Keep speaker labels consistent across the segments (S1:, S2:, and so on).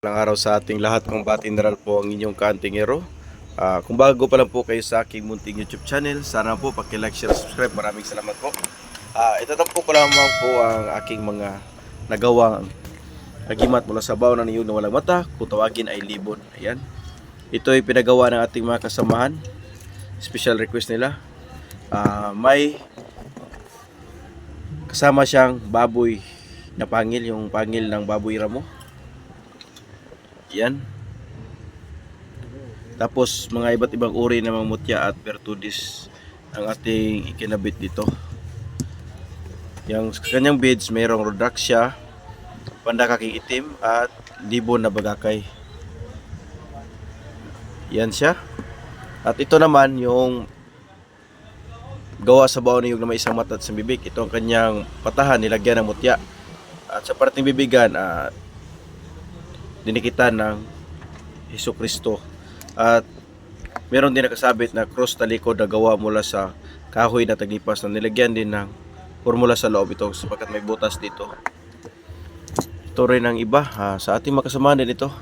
S1: Lang araw sa ating lahat, kung Mineral po ang inyong kantingero. Kung bago pa lang po kayo sa aking munting YouTube channel, sana po paki-like, share, subscribe. Maraming salamat po. Itatampo ko lamang po ang aking mga nagawang agimat mula sa baon ng iyong walang mata, kung tawagin ay libon. Ayan. Ito ay pinagawa ng ating mga kasamahan. Special request nila. May kasama siyang baboy na pangil, yung pangil ng baboy ramo. Yan. Tapos mga iba't ibang uri ng mga mutya at pertudis ang ating ikinabit dito. Yung kanyang beads mayroong rhodaxia, pandakaking itim at libon na bagakay. Yan siya. At ito naman yung gawa sa baon niyog na may isang mata at isang bibig. Ito ang kanyang patahan, nilagyan ng mutya. At sa parting bibigan, dinikitan ng Jesucristo. At meron din nakasabit na cross talikod na gawa mula sa kahoy na taglipas na nilagyan din ng formula sa loob ito sapagkat may butas dito. Ito rin ang iba. Sa ating makasamahan din ito.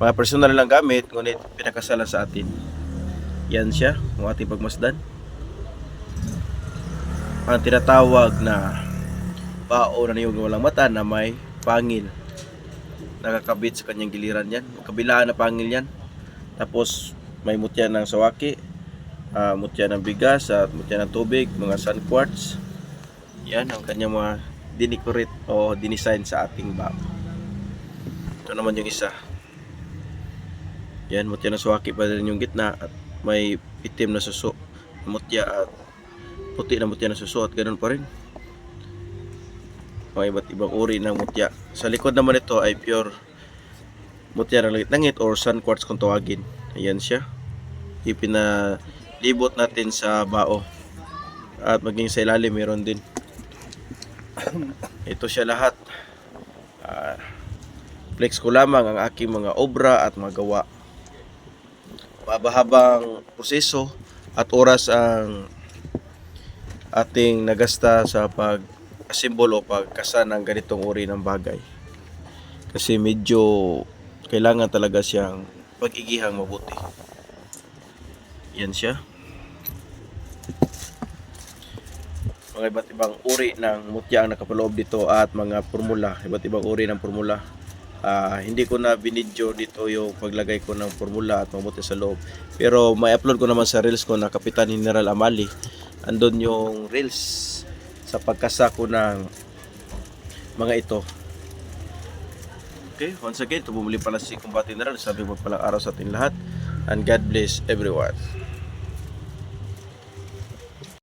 S1: Mga personal lang gamit, ngunit pinakasalan sa atin. Yan siya, ang ating pagmasdan. Ang tinatawag na baon na niyog na walang mata na may pangil. Nakakabit sa kanyang giliran yan. Kabilaan na pangil yan. Tapos may mutya ng sawaki, mutya ng bigas at mutya ng tubig, mga sun quartz. Yan ang kanyang mga dinecorate o dinisign sa ating bag. Ito naman yung isa. Yan, mutya ng sawaki pa rin yung gitna at may itim na suso. Mutya at puti na mutya ng suso at ganun pa rin. Mga iba't ibang uri ng mutya. Sa likod naman ito ay pure mutya ng langit-langit or sun quartz kung tawagin. Ayan siya. Ipinalibot natin sa bao. At maging sa ilalim meron din. Ito siya lahat. Flex ko lamang ang aking mga obra at mga gawa. Mabahabang proseso at oras ang ating nagasta sa pag-assemble o pagkasa ng ganitong uri ng bagay. Kasi medyo kailangan talaga siyang pag-igihang mabuti. Yan siya. Mga iba't ibang uri ng mutya ang nakapaloob dito at mga formula, iba't ibang uri ng formula. Hindi ko na binidyo dito yung paglagay ko ng formula at mga mutya sa loob. Pero may upload ko naman sa reels ko na Kapitan General Amali. Andun yung reels sa pagkasa ko ng mga ito. Okay, once again, ito bumuli pala si Mineral. Sabi mo palang araw sa ating lahat. And God bless everyone.